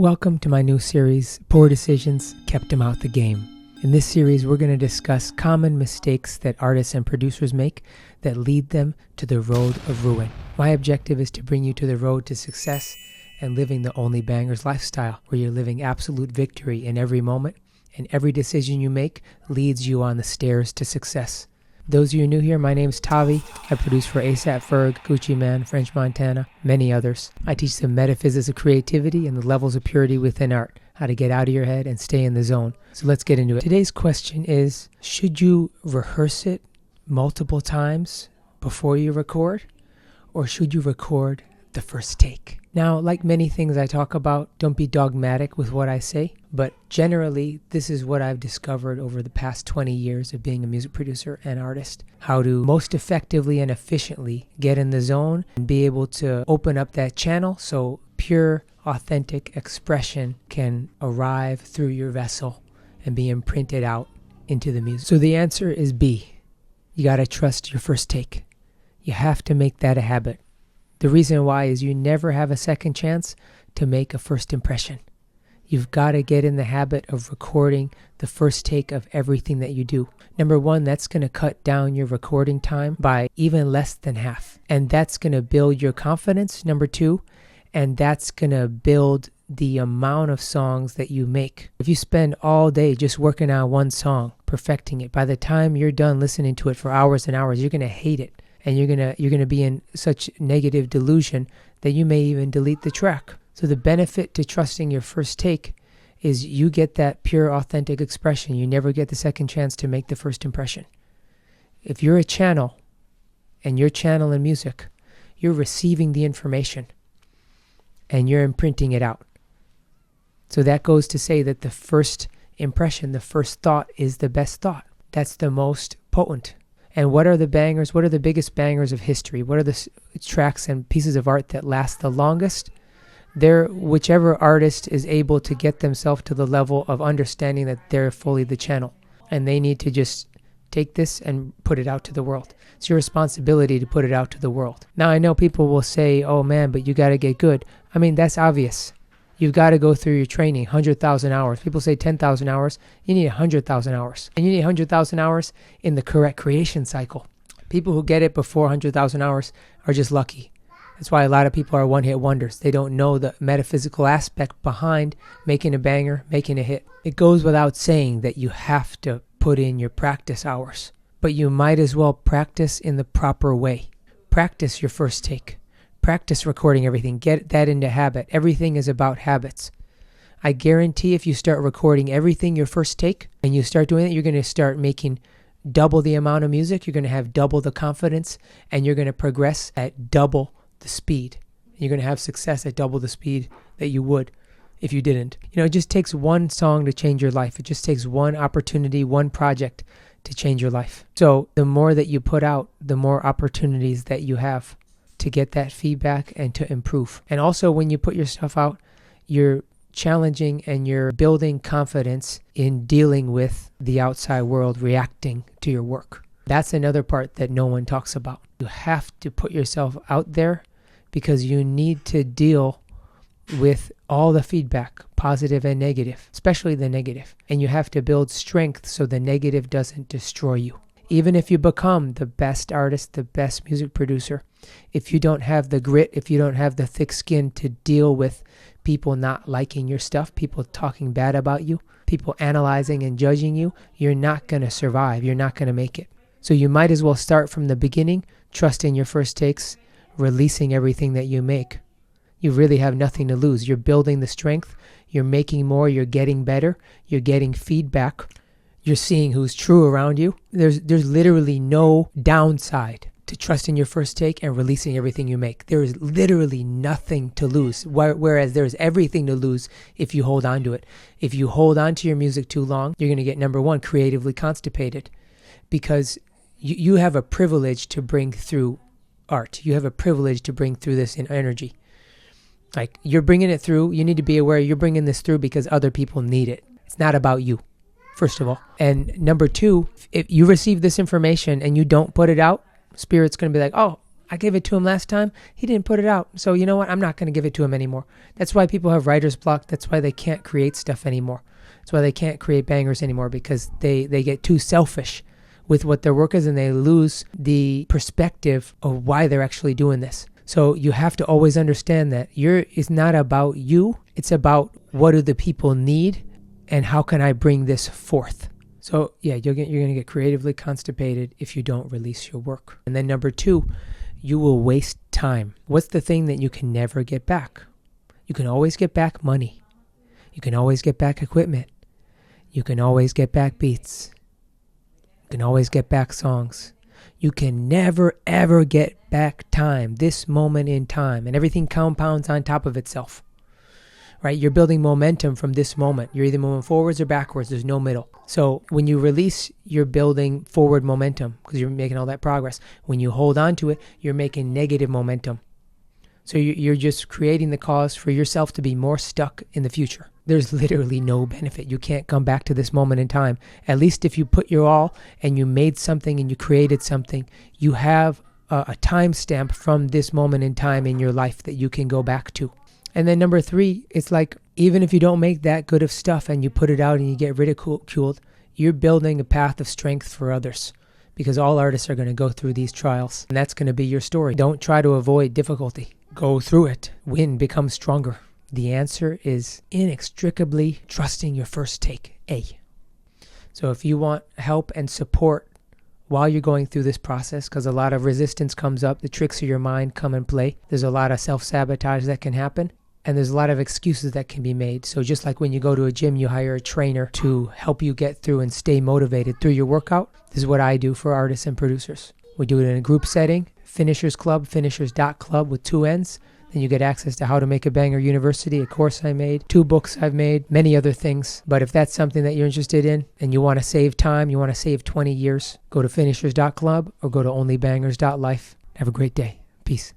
Welcome to my new series, Poor Decisions Kept Him Out the Game. In this series, we're going to discuss common mistakes that artists and producers make that lead them to the road of ruin. My objective is to bring you to the road to success and living the Only Bangers lifestyle, where you're living absolute victory in every moment, and every decision you make leads you on the stairs to success. Those of you new here, my name's Tavi. I produce for ASAP Ferg, Gucci Mane, French Montana, many others. I teach the metaphysics of creativity and the levels of purity within art, how to get out of your head and stay in the zone. So let's get into it. Today's question is, should you rehearse it multiple times before you record, or should you record the first take? Now, like many things I talk about, don't be dogmatic with what I say, but generally, this is what I've discovered over the past 20 years of being a music producer and artist. How to most effectively and efficiently get in the zone and be able to open up that channel so pure, authentic expression can arrive through your vessel and be imprinted out into the music. So the answer is B. You gotta trust your first take. You have to make that a habit. The reason why is you never have a second chance to make a first impression. You've got to get in the habit of recording the first take of everything that you do. Number one, that's going to cut down your recording time by even less than half. And that's going to build your confidence, number two, and that's going to build the amount of songs that you make. If you spend all day just working on one song, perfecting it, by the time you're done listening to it for hours and hours, you're going to hate it. And you're gonna be in such negative delusion that you may even delete the track. So the benefit to trusting your first take is you get that pure, authentic expression. You never get the second chance to make the first impression. If you're a channel, and you're channeling music, you're receiving the information, and you're imprinting it out. So that goes to say that the first impression, the first thought, is the best thought. That's the most potent. And what are the bangers? What are the biggest bangers of history? What are the tracks and pieces of art that last the longest? They're whichever artist is able to get themselves to the level of understanding that they're fully the channel. And they need to just take this and put it out to the world. It's your responsibility to put it out to the world. Now, I know people will say, oh man, but you got to get good. I mean, that's obvious. You've got to go through your training, 100,000 hours. People say 10,000 hours. You need 100,000 hours. And you need 100,000 hours in the correct creation cycle. People who get it before 100,000 hours are just lucky. That's why a lot of people are one-hit wonders. They don't know the metaphysical aspect behind making a banger, making a hit. It goes without saying that you have to put in your practice hours. But you might as well practice in the proper way. Practice your first take. Practice recording everything. Get that into habit. Everything is about habits. I guarantee if you start recording everything your first take and you start doing it, you're going to start making double the amount of music. You're going to have double the confidence, and you're going to progress at double the speed. You're going to have success at double the speed that you would if you didn't. It just takes one song to change your life. It just takes one opportunity, one project to change your life. So the more that you put out, the more opportunities that you have to get that feedback and to improve. And also when you put your stuff out, you're challenging and you're building confidence in dealing with the outside world reacting to your work. That's another part that no one talks about. You have to put yourself out there because you need to deal with all the feedback, positive and negative, especially the negative. And you have to build strength so the negative doesn't destroy you. Even if you become the best artist, the best music producer, if you don't have the grit, if you don't have the thick skin to deal with people not liking your stuff, people talking bad about you, people analyzing and judging you, you're not going to survive. You're not going to make it. So you might as well start from the beginning, trusting your first takes, releasing everything that you make. You really have nothing to lose. You're building the strength. You're making more. You're getting better. You're getting feedback. You're seeing who's true around you. There's literally no downside to trusting your first take and releasing everything you make. There is literally nothing to lose, whereas there's everything to lose if you hold on to it. If you hold on to your music too long, you're going to get, number one, creatively constipated, because you have a privilege to bring through art. You have a privilege to bring through this in energy. Like, you're bringing it through. You need to be aware you're bringing this through because other people need it. It's not about you, first of all. And number two, if you receive this information and you don't put it out, Spirit's going to be like, oh, I gave it to him last time. He didn't put it out. So you know what? I'm not going to give it to him anymore. That's why people have writer's block. That's why they can't create stuff anymore. That's why they can't create bangers anymore, because they get too selfish with what their work is, and they lose the perspective of why they're actually doing this. So you have to always understand that it's not about you. It's about what do the people need and how can I bring this forth. So yeah, you're going to get creatively constipated if you don't release your work. And then number 2, you will waste time. What's the thing that you can never get back? You can always get back money. You can always get back equipment. You can always get back beats. You can always get back songs. You can never, ever get back time, this moment in time, and everything compounds on top of itself, right? You're building momentum from this moment. You're either moving forwards or backwards. There's no middle. So when you release, you're building forward momentum because you're making all that progress. When you hold on to it, you're making negative momentum. So you're just creating the cause for yourself to be more stuck in the future. There's literally no benefit. You can't come back to this moment in time. At least if you put your all and you made something and you created something, you have a timestamp from this moment in time in your life that you can go back to. And then number 3, it's like, even if you don't make that good of stuff and you put it out and you get ridiculed, you're building a path of strength for others, because all artists are going to go through these trials, and that's going to be your story. Don't try to avoid difficulty. Go through it. Win, become stronger. The answer is inextricably trusting your first take. So if you want help and support while you're going through this process, because a lot of resistance comes up, the tricks of your mind come and play. There's a lot of self-sabotage that can happen, and there's a lot of excuses that can be made. So just like when you go to a gym, you hire a trainer to help you get through and stay motivated through your workout. This is what I do for artists and producers. We do it in a group setting. Finishers Club, finishers.club with 2 N's. Then you get access to How to Make a Banger University, a course I made, 2 books I've made, many other things. But if that's something that you're interested in and you want to save time, you want to save 20 years, go to finishers.club or go to onlybangers.life. Have a great day. Peace.